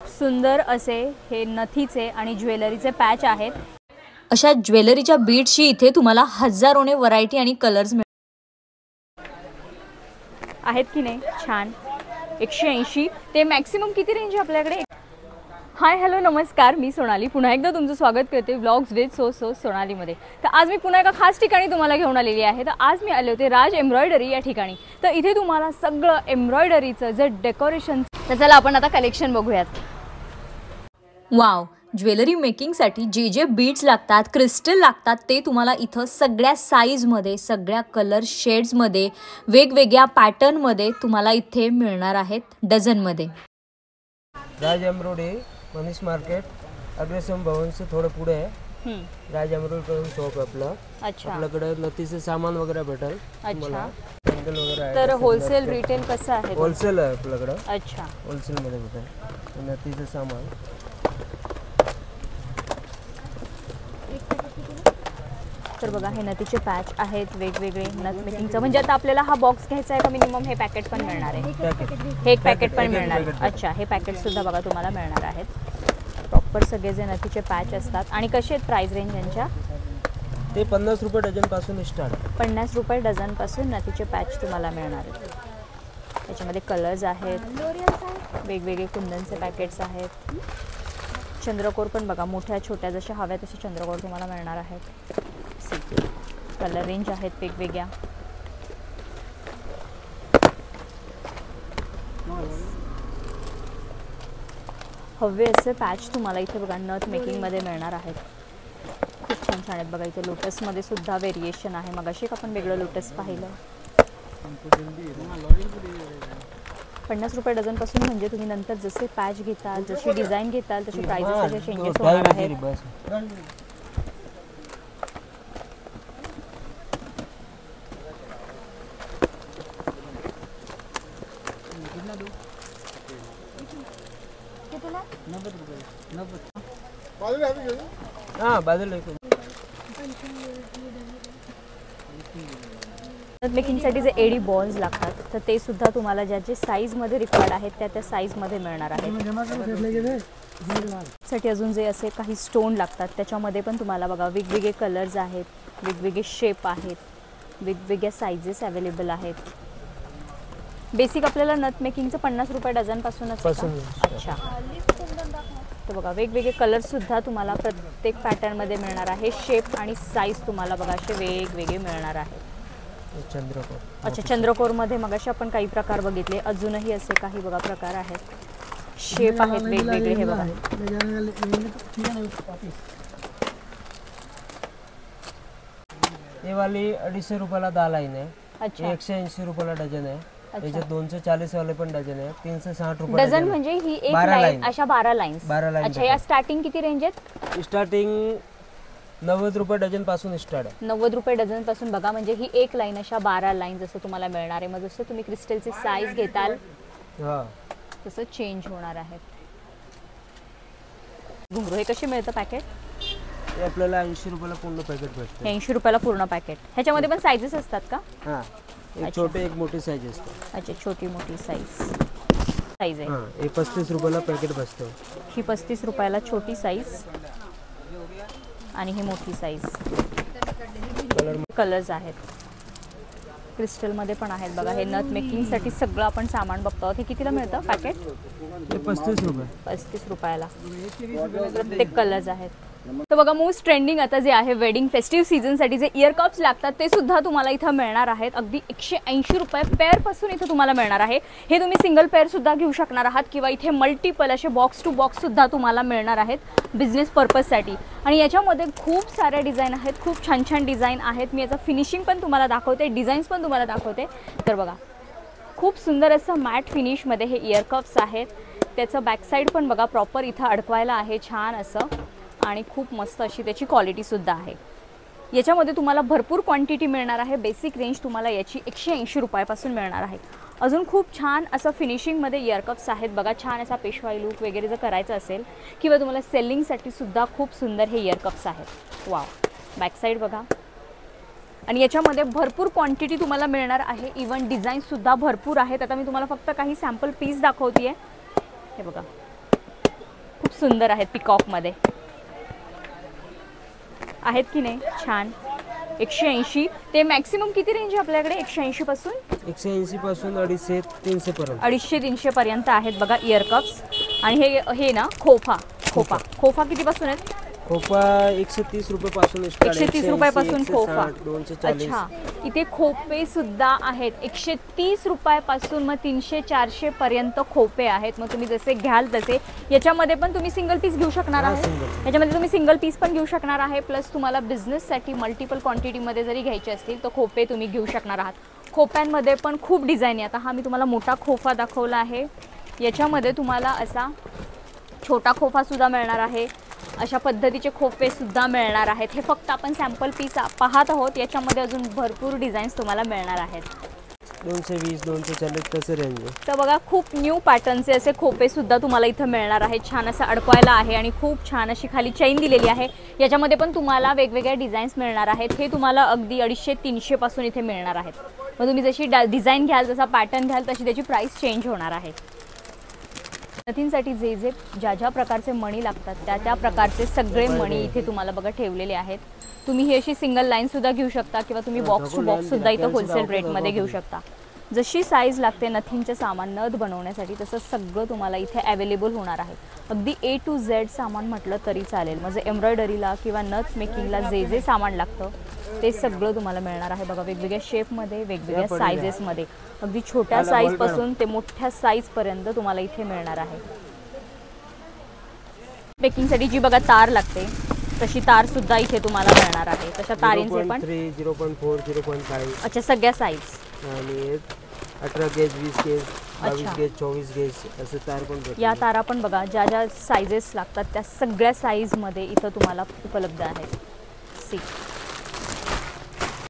सुंदर असे हे नथीचे आणि ज्वेलरीचे पॅच आहेत। अशा ज्वेलरीच्या बीड्सची इथे तुम्हाला हजारोने व्हरायटी आणि कलर्स आहेत की नाही छान। 180 ते मॅक्सिमम किती रेंज आहे आपल्याकडे? हाय हॅलो नमस्कार, मी सोनाली पुन्हा एकदा तुमचं स्वागत करते व्लॉग्स विथ सो सोनालीमध्ये। तर आज मी पुन्हा एका खास ठिकाणी तुम्हाला घेऊन आलेली आहे। तर आज मी आले होते राज एम्ब्रॉयडरी या ठिकाणी। तर इथे तुम्हाला सगळं एम्ब्रॉयडरीचं जे डेकोरेशन, तर चला आपण आता कलेक्शन बघूयात। वाव, ज्वेलरी मेकिंगसाठी जे जे बीड्स लागतात, क्रिस्टल लागतात, ते तुम्हाला इथं सगळ्या साईजमध्ये, सगळ्या कलर शेड्समध्ये, वेगवेगळ्या पॅटर्नमध्ये तुम्हाला इथे मिळणार आहेत डझनमध्ये। राज एम्ब्रॉयडरी मनीष मार्केट अग्रसेन भवन से थोडं पुढे आहे। राज एम्ब्रॉयडरी शॉप आपला। अच्छा, आपल्याकडे नथीचे सामान वगैरे भेटेल। अच्छा, कॅन्डल वगैरे आहे। तर होलसेल रिटेल कसं आहे? होलसेल आहे आपल्याकडे। अच्छा, होलसेल मध्ये भेटेल नथीचे सामान। तर बघा हे नथीचे पॅच आहेत वेगवेगळे नथ मेकिंगचं। म्हणजे आता आपल्याला हा बॉक्स घ्यायचा आहे का मिनिमम हे पॅकेट पण मिळणार आहे? हे एक पॅकेट पण मिळणार आहे। अच्छा, हे पॅकेट सुद्धा बघा तुम्हाला मिळणार आहेत। प्रॉपर सगळे जे नथीचे पॅच असतात। आणि कसे आहेत प्राइस रेंज यांच्या? ते 50 रुपये डझन पासून स्टार्ट। 50 रुपये डझन पासून नथीचे पॅच तुम्हाला मिळणार आहेत। त्याच्यामध्ये कलर्स आहेत, वेगवेगळे कुंदनचे पॅकेट्स आहेत। चंद्रकोर पण बघा, मोठ्या छोट्या जशा हव्या तसे चंद्रकोर तुम्हाला मिळणार आहेत। कलर रेंज आहेत वेगवेगळ्या। हवे असे पॅच तुम्हाला इथे बघा नथ मेकिंग मध्ये मिळणार आहेत। खूप छान छान आहेत बघा। इथे लोटस मध्ये सुद्धा व्हेरिएशन आहे। मगाशी आपण वेगळं लोटस पाहिलं। 50 रुपये डझन पासून म्हणजे तुम्ही नंतर जसे पॅच घेताल, जशी डिझाईन घेताल, तशी प्राइसेस त्याचे चेंजेस होणार आहेत। मेकिंगसाठी जे एडी बॉल्स लागतात, तर ते सुद्धा तुम्हाला ज्याचे साईजमध्ये रिक्वायर्ड आहेत त्या साईजमध्ये मिळणार आहेत। साठी अजून जे असे काही स्टोन लागतात त्याच्यामध्ये पण तुम्हाला बघा वेगवेगळे कलर्स आहेत, वेगवेगळे शेप आहेत, वेगवेगळ्या साईजेस अवेलेबल आहेत। बेसिक आपल्याला नथ मेकिंगचं 50 रुपये डझन पासूनच। अच्छा, तर बघा वेगवेगळे कलर्स सुद्धा तुम्हाला प्रत्येक पॅटर्नमध्ये मिळणार आहे। शेप आणि साईज तुम्हाला बघा असे वेगवेगळे मिळणार आहेत। चंद्रकोर, अच्छा, चंद्रकोरमध्ये मगाशी आपण काही प्रकार बघितले, अजूनही असे काही बघा प्रकार आहेत, शेप आहेत वेगवेगळे। हे बघा ये वाली 250 रुपयाला 10 लाईन आहे। अच्छा, 180 रुपयाला डझन आहे। याच्यात 240 वाले पण डझन आहे। 360 रुपये डझन म्हणजे ही एक लाईन, अशा 12 लाईन्स। अच्छा, या स्टार्टिंग किती रेंज आहेत? स्टार्टिंग 90 रुपये डझन पासून स्टार्ट आहे। 90 रुपये डझन पासून बघा, म्हणजे ही एक लाईन अशा 12 लाईन जसं तुम्हाला मिळणार आहे। मग जसं तुम्ही क्रिस्टलची साईज घेताल तसं चेंज होणार आहे। घुंगरू हे कसे मिळतं पॅकेट? हे आपल्याला 80 रुपयाला पूर्ण पॅकेट भेटतं। 80 रुपयाला पूर्ण पॅकेट। ह्याच्यामध्ये पण साईजेस असतात का? हां, एक छोटे एक मोठी साईज असते। अच्छा, छोटी मोठी साईज आहे। हां, हे 35 रुपयाला पॅकेट बसतं। ही 35 रुपयाला छोटी साईज आणि ही मोठी साईज। कलर्स आहेत, क्रिस्टलमध्ये पण आहेत बघा। हे नथ मेकिंगसाठी सगळं आपण सामान बघतो आहोत। हे कितीला मिळतं पॅकेट? हे 35 रुपये। 35 रुपयाला प्रत्येक कलर्स आहेत। तर बघा मोस्ट ट्रेंडिंग आता जे आहे वेडिंग फेस्टिव्ह सीझनसाठी जे इयर कप्स लागतात ते सुद्धा तुम्हाला इथं मिळणार आहेत। अगदी 180 रुपये पेअर पासून इथं तुम्हाला मिळणार आहे। हे तुम्ही सिंगल पेअर सुद्धा घेऊ शकणार आहात किंवा इथे मल्टिपल असे बॉक्स टू बॉक्स सुद्धा तुम्हाला मिळणार आहेत बिझनेस पर्पजसाठी। आणि याच्यामध्ये खूप साऱ्या डिझाईन आहेत, खूप छान छान डिझाईन आहेत। मी याचं फिनिशिंग पण तुम्हाला दाखवते, डिझाईन्स पण तुम्हाला दाखवते। तर बघा खूप सुंदर असं मॅट फिनिशमध्ये हे इयर कप्स आहेत। त्याचं बॅक साईड पण बघा प्रॉपर इथं अडकवायला आहे छान असं, आणि खूप मस्त अशी त्याची क्वालिटी सुद्धा आहे। याच्यामध्ये तुम्हाला भरपूर क्वांटिटी मिळणार आहे। बेसिक रेंज तुम्हाला याची 180 रुपयापासून मिळणार आहे। अजून खूप छान असं फिनिशिंगमध्ये इयर कप्स आहेत बघा। छान असा पेशवाई लुक वगैरे जर करायचं असेल किंवा तुम्हाला सेलिंगसाठी सुद्धा खूप सुंदर हे इयर कप्स आहेत। वाव, बॅक साईड बघा। आणि याच्यामध्ये भरपूर क्वांटिटी तुम्हाला मिळणार आहे। इवन डिझाईन सुद्धा भरपूर आहेत। आता मी तुम्हाला फक्त काही सॅम्पल पीस दाखवते आहे। हे बघा सुंदर आहेत पिकॉक मध्ये आहेत की नाही छान 180 ते मॅक्सिमम किती रेंज आहे आपल्याकडे 180 पासून 180 पासून 250 300 पर्यंत 250-300 पर्यंत आहेत बघा इयर कप्स आणि हे ना खोफा किती पासून आहेत खोपा 130 रुपये पासून 130 रुपयापासून खोफा 240 अच्छा इथे खोपे सुद्धा आहेत 130 रुपयापासून मग 300-400 पर्यंत खोपे आहेत मग तुम्ही जसे घ्याल तसे याच्यामध्ये पण तुम्ही सिंगल पीस घेऊ शकणार आहे याच्यामध्ये तुम्ही सिंगल पीस पण घेऊ शकणार आहे प्लस तुम्हाला बिझनेससाठी मल्टिपल क्वांटिटीमध्ये जरी घ्यायचे असतील तर खोपे तुम्ही घेऊ शकणार आहात खोप्यांमध्ये पण खूप डिझाईन आहे आता हा मी तुम्हाला मोठा खोफा दाखवला आहे याच्यामध्ये तुम्हाला असा छोटा खोफा सुद्धा मिळणार आहे अशा पद्धतीचे खोपे सुद्धा मिळणार आहेत हे फक्त आपण सॅम्पल पीस पाहत आहोत याच्यामध्ये अजून भरपूर डिझाईन्स तुम्हाला मिळणार आहेत 220 240 तसे रेंज तर बघा खूप न्यू पॅटर्नचे असे खोपे सुद्धा तुम्हाला इथं मिळणार आहेत छान असं अडकवायला आहे आणि खूप छान अशी खाली चैन दिलेली आहे याच्यामध्ये पण तुम्हाला वेगवेगळ्या डिझाईन्स मिळणार आहेत हे तुम्हाला अगदी 250-300 पासून इथे मिळणार आहेत मग तुम्ही जशी डिझाईन घ्याल जसा पॅटर्न घ्याल तशी त्याची प्राइस चेंज होणार आहे नथींसाठी जे ज्या प्रकारचे मणी लागतात त्या प्रकारचे सगळे मणी इथे तुम्हाला बघा ठेवलेले आहेत तुम्ही ही अशी सिंगल लाईन सुद्धा घेऊ शकता किंवा तुम्ही बॉक्स टू बॉक्स सुद्धा इथं होलसेल रेटमध्ये घेऊ शकता जशी साईज लागते नथींचे सामान नथ बनवण्यासाठी तसं सगळं तुम्हाला इथे अवेलेबल होणार आहे अगदी A to Z सामान म्हटलं तरी चालेल म्हणजे एम्ब्रॉयडरीला किंवा नथ मेकिंगला जे सामान लागतं ते सगळं तुम्हाला मिळणार आहे बघा वेगवेगळ्या शेपमध्ये वेगवेगळ्या साईजेसमध्ये अगदी छोट्या साईजपासून ते मोठ्या साईजपर्यंत तुम्हाला इथे मिळणार आहे मेकिंगसाठी जी बघा तार लागते तशी तार सुद्धा इथे तुम्हाला मिळणार आहे तशा तारींचे पण 0.4 0.5 अच्छा सगळ्या साईज आणि 18 गेज 20 गेज 22 गेज 24 गेज असे तार पण या तारा पण बघा ज्या साईजेस लागतात त्या सगळ्या साईजमध्ये इथं तुम्हाला उपलब्ध आहेत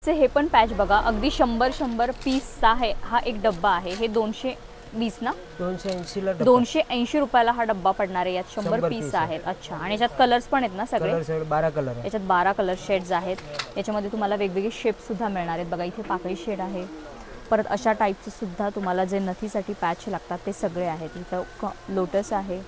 हे पण पॅच बघा अगदी 100 पीसचा आहे हा एक डब्बा आहे हे 220 ना 280 रुपयाला हा डब्बा पडणार आहे यात 100 पीस आहेत अच्छा आणि याच्यात कलर्स पण आहेत ना सगळे 12 कलर याच्यात 12 कलर शेड्स आहेत याच्यामध्ये तुम्हाला वेगवेगळे शेप सुद्धा मिळणार आहेत बघा इथे पाकळी शेड आहे परत अशा टाईपचे सुद्धा तुम्हाला जे नथीसाठी पॅच लागतात ते सगळे आहेत इथं लोटस आहे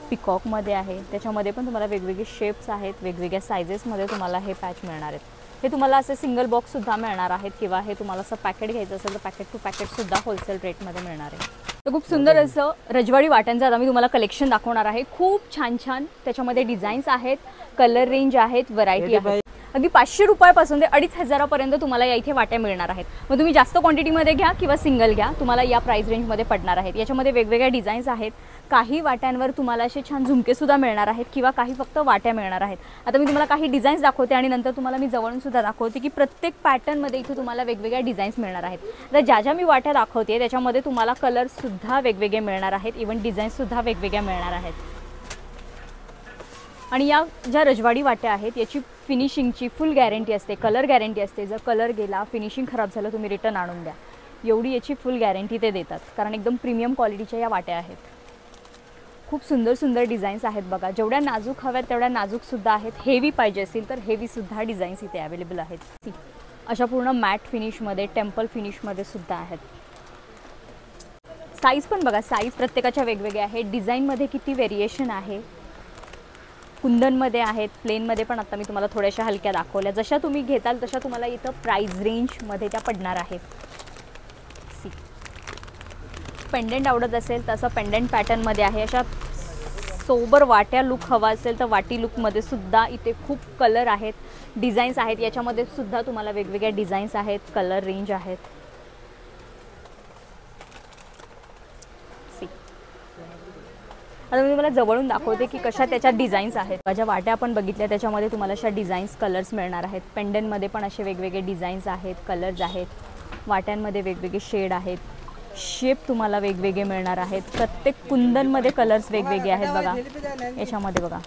पिकॉकमध्ये आहे त्याच्यामध्ये पण तुम्हाला वेगवेगळे शेप्स आहेत वेगवेगळ्या सायझेसमध्ये तुम्हाला हे पॅच मिळणार आहेत हे तुम्हाला असे सिंगल बॉक्स सुद्धा मिळणार आहेत किंवा हे तुम्हाला असं पॅकेट घ्यायचं असेल तर पॅकेट टू पॅकेट सुद्धा होलसेल रेटमध्ये मिळणार आहे तर खूप सुंदर असं रजवाडी वाट्यांचं आता मी तुम्हाला कलेक्शन दाखवणार आहे खूप छान त्याच्यामध्ये डिझाईन्स आहेत कलर रेंज आहेत व्हरायटी आहे अगदी 500 रुपयापासून ते 2500 पर्यंत तुम्हाला या इथे वाट्या मिळणार आहेत मग तुम्ही जास्त क्वांटिटीमध्ये घ्या किंवा सिंगल घ्या तुम्हाला या प्राइस रेंजमध्ये पडणार आहेत याच्यामध्ये वेगवेगळ्या डिझाईन्स आहेत काही वाट्यांवर तुम्हाला असे छान झुमके सुद्धा मिळणार आहेत किंवा काही फक्त वाट्या मिळणार आहेत आता मी तुम्हाला काही डिझाईन्स दाखवते आणि नंतर तुम्हाला मी जवळून सुद्धा दाखवते की प्रत्येक पॅटर्नमध्ये इथे तुम्हाला वेगवेगळ्या डिझाईन्स मिळणार आहेत तर ज्या मी वाट्या दाखवते त्याच्यामध्ये तुम्हाला कलर्स सुद्धा वेगवेगळे मिळणार आहेत इव्हन डिझाईन्स सुद्धा वेगवेगळ्या मिळणार आहेत आणि या ज्या रजवाडी वाट्या आहेत याची फिनिशिंगची फुल गॅरंटी असते कलर गॅरंटी असते जर कलर गेला फिनिशिंग खराब झालं तुम्ही रिटर्न आणून द्या एवढी याची फुल गॅरंटी ते देतात कारण एकदम प्रीमियम क्वालिटीच्या या वाट्या आहेत खूप सुंदर डिझाईन्स आहेत बघा जेवढ्या नाजूक हव्यात तेवढ्या नाजूकसुद्धा आहेत हेवी पाहिजे असेल तर हेवीसुद्धा डिझाईन्स इथे अवेलेबल आहेत अशा पूर्ण मॅट फिनिशमध्ये टेम्पल फिनिशमध्ये सुद्धा आहेत साईज पण बघा साईज प्रत्येकाच्या वेगवेगळ्या आहेत डिझाईनमध्ये किती व्हेरिएशन आहे कुंदनमध्ये आहेत प्लेनमध्ये पण आता मी तुम्हाला थोड्याशा हलक्या दाखवल्या जशा तुम्ही घेताल तशा तुम्हाला इथं प्राइस रेंजमध्ये त्या पडणार आहेत पेंडंट आवडत असेल तसं पेंडंट पॅटर्नमध्ये आहे अशा सोबर वाट्या लुक हवा असेल तर वाटी लुकमध्ये सुद्धा इथे खूप कलर आहेत डिझाईन्स आहेत याच्यामध्ये सुद्धा तुम्हाला वेगवेगळ्या डिझाईन्स आहेत कलर रेंज आहेत आता मी तुम्हाला जवळून दाखवते की कशा त्याच्या डिझाईन्स आहेत ज्या वाट्या आपण बघितल्या त्याच्यामध्ये तुम्हाला अशा डिझाईन्स कलर्स मिळणार आहेत पेंडंटमध्ये पण असे वेगवेगळे डिझाईन्स आहेत कलर्स आहेत वाट्यांमध्ये वेगवेगळे शेड आहेत शेप तुम्हाला वेगवेगळे मिळणार आहेत प्रत्येक कुंदनमध्ये कलर्स वेगवेगळे आहेत बघा याच्यामध्ये बघा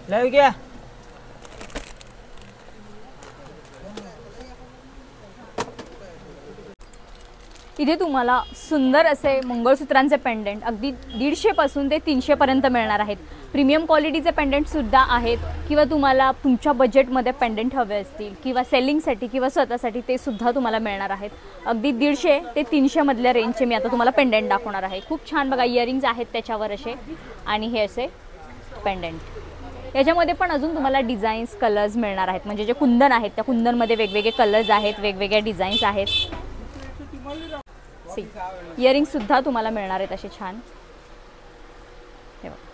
लाईव्ह घ्या इथे तुम्हाला सुंदर असे मंगळसूत्रांचे पेंडंट अगदी 150 पासून ते 300 पर्यंत मिळणार आहेत प्रीमियम क्वालिटीचे पेंडंट सुद्धा आहेत किंवा तुम्हाला तुमच्या बजेटमध्ये पेंडंट हवे असतील किंवा सेलिंगसाठी किंवा स्वतःसाठी ते सुद्धा तुम्हाला मिळणार आहेत. अगदी 150 ते 300 मधल्या रेंजचे मी आता तुम्हाला पेंडंट दाखवणार आहे. खूप छान बघा इयरिंग्स आहेत त्याच्यावर असे आणि हे असे पेंडंट. याच्यामध्ये पण अजून तुम्हाला डिझाईन्स कलर्स मिळणार आहेत. म्हणजे जे कुंदन आहेत त्या कुंदनमध्ये वेगवेगळे कलर्स आहेत, वेगवेगळ्या डिझाईन्स आहेत. इयरिंग सुद्धा तुम्हाला मिळणार आहेत असे छान. हे बघा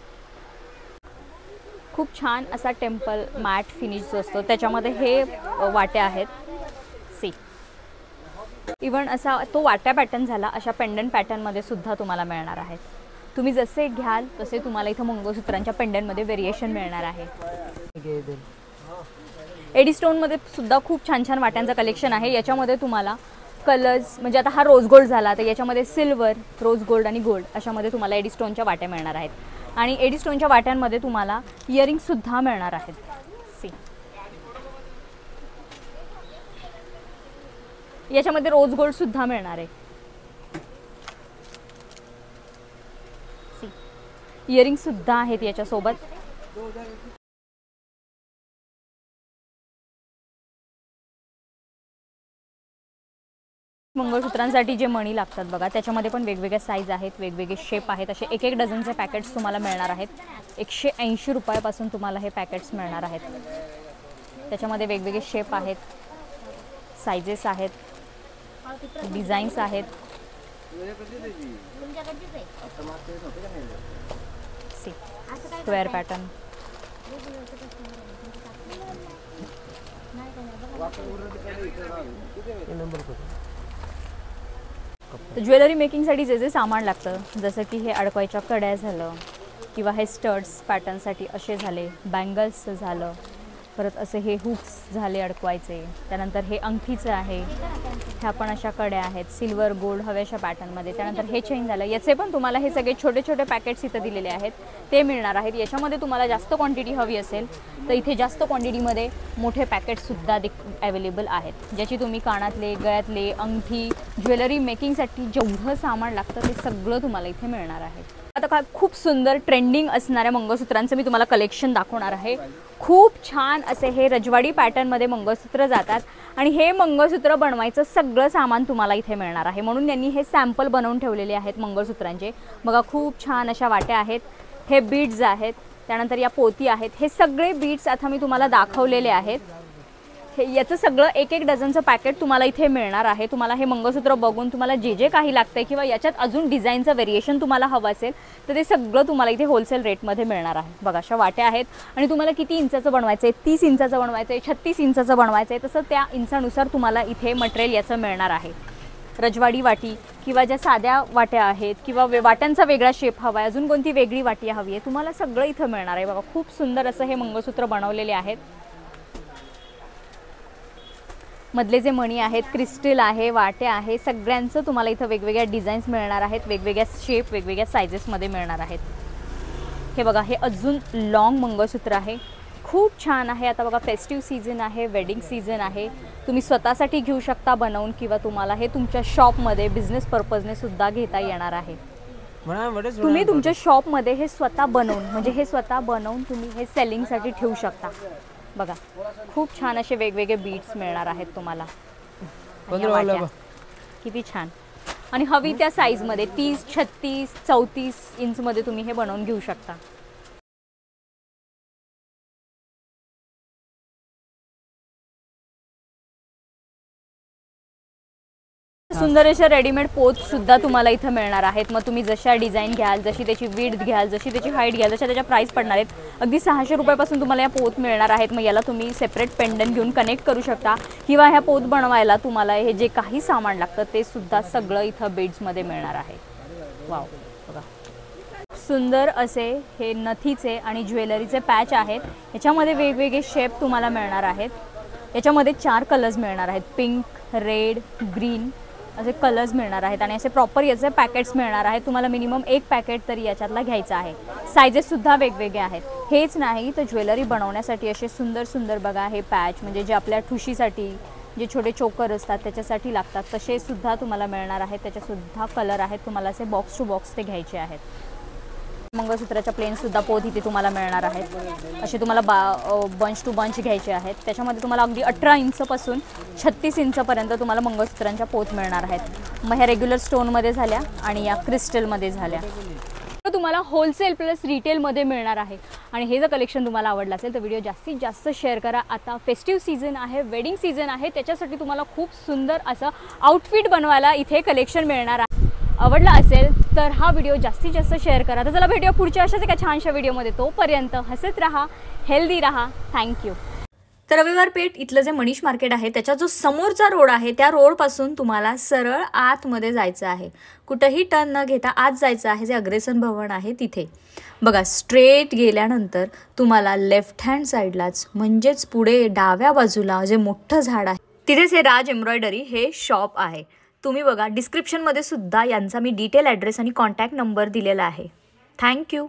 खूप छान असा टेम्पल मॅट फिनिश जो असतो त्याच्यामध्ये हे वाटे आहेत. सी इवन असा तो वाट्या पॅटर्न झाला अशा पेंडंट पॅटर्नमध्ये सुद्धा तुम्हाला मिळणार आहेत. तुम्ही जसे घ्याल तसे तुम्हाला इथं मंगळसूत्रांच्या पेंडंटमध्ये व्हेरिएशन मिळणार आहे. एडी स्टोनमध्ये सुद्धा खूप छान छान वाट्यांचं कलेक्शन आहे. याच्यामध्ये तुम्हाला कलर्स म्हणजे आता हा रोज गोल्ड झाला तर याच्यामध्ये सिल्वर, रोज गोल्ड आणि गोल्ड अशामध्ये तुम्हाला एडी स्टोनच्या वाट्या मिळणार आहेत. आणि एडी स्टोनच्या वाट्यांमध्ये तुम्हाला इयरिंग सुद्धा मिळणार आहेत. सी याच्यामध्ये रोज गोल्ड सुद्धा मिळणार आहे. सी इयरिंग सुद्धा आहेत याच्यासोबत. मंगळसूत्रांसाठी जे मणी लागतात बघा त्याच्यामध्ये पण वेगवेगळ्या साईज आहेत, वेगवेगळे शेप आहेत. असे एक एक डझनचे पॅकेट्स तुम्हाला मिळणार आहेत. 180 रुपयापासून तुम्हाला हे पॅकेट्स मिळणार आहेत. त्याच्यामध्ये वेगवेगळे शेप आहेत, साइजेस आहेत, डिझाईन्स आहेत. Square pattern. तर ज्वेलरी मेकिंगसाठी जे जे सामान लागतं जसं की हे अडकवायच्या कड्या झालं किंवा हे स्टड्स पॅटर्नसाठी असे झाले, बँगल्स झालं, परत असे हे हुक्स झाले अडकवायचे. त्यानंतर हे अंगठीचं आहे, ह्या पण अशा कड्या आहेत सिल्वर गोल्ड हव्याशा पॅटर्नमध्ये. त्यानंतर हे चेन झालं. याचे पण तुम्हाला हे सगळे छोटे छोटे पॅकेट्स इथं दिलेले आहेत ते मिळणार आहेत. याच्यामध्ये तुम्हाला जास्त क्वांटिटी हवी असेल तर इथे जास्त क्वांटिटीमध्ये मोठे पॅकेट्ससुद्धा अवेलेबल आहेत, ज्याची तुम्ही कानातले, गळ्यातले, अंगठी, ज्वेलरी मेकिंगसाठी जेवढं सामान लागतं ते सगळं तुम्हाला इथे मिळणार आहे. आता काय खूप सुंदर ट्रेंडिंग असणाऱ्या मंगळसूत्रांचं मी तुम्हाला कलेक्शन दाखवणार आहे. खूप छान असे हे रजवाडी पॅटर्नमध्ये मंगळसूत्र जातात आणि हे मंगळसूत्र बनवायचं सगळं सामान तुम्हाला इथे मिळणार आहे. म्हणून त्यांनी हे सॅम्पल बनवून ठेवलेले आहेत मंगळसूत्रांचे. बघा खूप छान अशा वाट्या आहेत, हे बीड्स आहेत, त्यानंतर या पोती आहेत. हे सगळे बीड्स आता मी तुम्हाला दाखवलेले आहेत. हे याचं सगळं एक एक डझनचं पॅकेट तुम्हाला इथे मिळणार आहे. तुम्हाला हे मंगळसूत्र बघून तुम्हाला जे जे काही लागतंय किंवा याच्यात अजून डिझाईनचं व्हेरिएशन तुम्हाला हवं असेल तर ते सगळं तुम्हाला इथे होलसेल रेटमध्ये मिळणार आहे. बघा अशा वाट्या आहेत आणि तुम्हाला किती इंचाचं बनवायचं आहे, 30 इंचाचं बनवायचं आहे, 36 इंचाचं बनवायचं आहे, तसं त्या इंचानुसार तुम्हाला इथे मटेरियल याचं मिळणार आहे. रजवाडी वाटी किंवा ज्या साध्या वाट्या आहेत किंवा वाट्यांचा वेगळा शेप हवा आहे, अजून कोणती वेगळी वाटी हवी आहे, तुम्हाला सगळं इथं मिळणार आहे. बघा खूप सुंदर असं हे मंगळसूत्र बनवलेले आहेत. मधले जे मणी आहेत, क्रिस्टल आहे, वाटे आहे, सगळ्यांचं तुम्हाला इथं वेगवेगळ्या डिझाईन्स मिळणार आहेत, वेगवेगळ्या शेप, वेगवेगळ्या सायझेसमध्ये मिळणार आहेत. हे बघा हे अजून लॉंग मंगळसूत्र आहे, खूप छान आहे. आता बघा फेस्टिव्ह सीझन आहे, वेडिंग सीझन आहे. तुम्ही स्वतःसाठी घेऊ शकता बनवून किंवा तुम्हाला हे तुमच्या शॉपमध्ये बिझनेस पर्पजने सुद्धा घेता येणार आहे. तुम्ही तुमच्या शॉपमध्ये हे स्वतः बनवून म्हणजे हे स्वतः बनवून तुम्ही हे सेलिंगसाठी ठेवू शकता. बघा खूप छान असे वेगवेगळे बीड्स मिळणार आहेत तुम्हाला. किती छान. आणि हवी त्या साईजमध्ये 30, 36, 34 इंचमध्ये तुम्ही हे बनवून घेऊ शकता. सुंदर अशा रेडीमेड पोत सुद्धा तुम्हाला इथं मिळणार आहेत. मग तुम्ही जशा डिझाईन घ्याल, जशी त्याची विड्थ घ्याल, जशी त्याची हाईट घ्याल, जशा त्याच्या प्राईस पडणार आहेत. अगदी 600 रुपयापासून तुम्हाला या पोत मिळणार आहेत. मग याला तुम्ही सेपरेट पेंडंट घेऊन कनेक्ट करू शकता किंवा ह्या पोत बनवायला तुम्हाला हे जे काही सामान लागतं ते सुद्धा सगळं इथं बीड्समध्ये मिळणार आहे. वाव बघा सुंदर असे हे नथीचे आणि ज्वेलरीचे पॅच आहेत. याच्यामध्ये वेगवेगळे शेप तुम्हाला मिळणार आहेत. याच्यामध्ये 4 कलर्स मिळणार आहेत, पिंक, रेड, ग्रीन असे कलर्स मिळणार आहेत आणि असे प्रॉपर याचे पॅकेट्स मिळणार आहेत. तुम्हाला मिनिमम 1 पॅकेट तरी याच्यातला घ्यायचा आहे. सायझेससुद्धा वेगवेगळे आहेत. हेच नाही तर ज्वेलरी बनवण्यासाठी असे सुंदर सुंदर बघा हे पॅच म्हणजे जे आपल्या ठुशीसाठी जे छोटे चोकर असतात त्याच्यासाठी लागतात तसे सुद्धा तुम्हाला मिळणार आहेत. त्याच्यासुद्धा कलर आहेत. तुम्हाला असे बॉक्स टू बॉक्स ते घ्यायचे आहेत. मंगळसूत्राच्या प्लेन सुद्धा पोत इथे तुम्हाला मिळणार आहेत. असे तुम्हाला बंच टू बंच घ्यायचे आहेत. त्याच्यामध्ये तुम्हाला अगदी 18 इंचपासून 36 इंचपर्यंत तुम्हाला मंगळसूत्रांच्या पोत मिळणार आहेत. मग ह्या रेग्युलर स्टोनमध्ये झाल्या आणि या क्रिस्टलमध्ये झाल्या. तुम्हाला होलसेल प्लस रिटेलमध्ये मिळणार आहे. आणि हे जर कलेक्शन तुम्हाला आवडलं असेल तर व्हिडिओ जास्तीत जास्त शेअर करा. आता फेस्टिव्ह सीझन आहे, वेडिंग सीझन आहे, त्याच्यासाठी तुम्हाला खूप सुंदर असं आउटफिट बनवायला इथे कलेक्शन मिळणार आहे. आवडला असेल तर हा व्हिडिओ जास्तीत जास्त शेअर करा. तर चला भेटूया पुढच्या अशाच एका छानशा व्हिडिओमध्ये. तोपर्यंत हसत राहा, हेल्दी राहा. थँक्यू. तर रविवार पेठ इथलं जे मनीष मार्केट आहे त्याचा जो समोरचा रोड आहे त्या रोडपासून तुम्हाला सरळ आतमध्ये जायचं आहे. कुठंही टर्न न घेता आत जायचं आहे. जे अग्रेसन भवन आहे तिथे बघा, स्ट्रेट गेल्यानंतर तुम्हाला लेफ्ट हँड साईडलाच म्हणजेच पुढे डाव्या बाजूला जे मोठं झाड आहे तिथेच हे राज एम्ब्रॉयडरी हे शॉप आहे. तुम्ही बघा डिस्क्रिप्शनमध्ये सुद्धा यांचा मी डिटेल ॲड्रेस आणि कॉन्टॅक्ट नंबर दिलेला आहे. थँक्यू.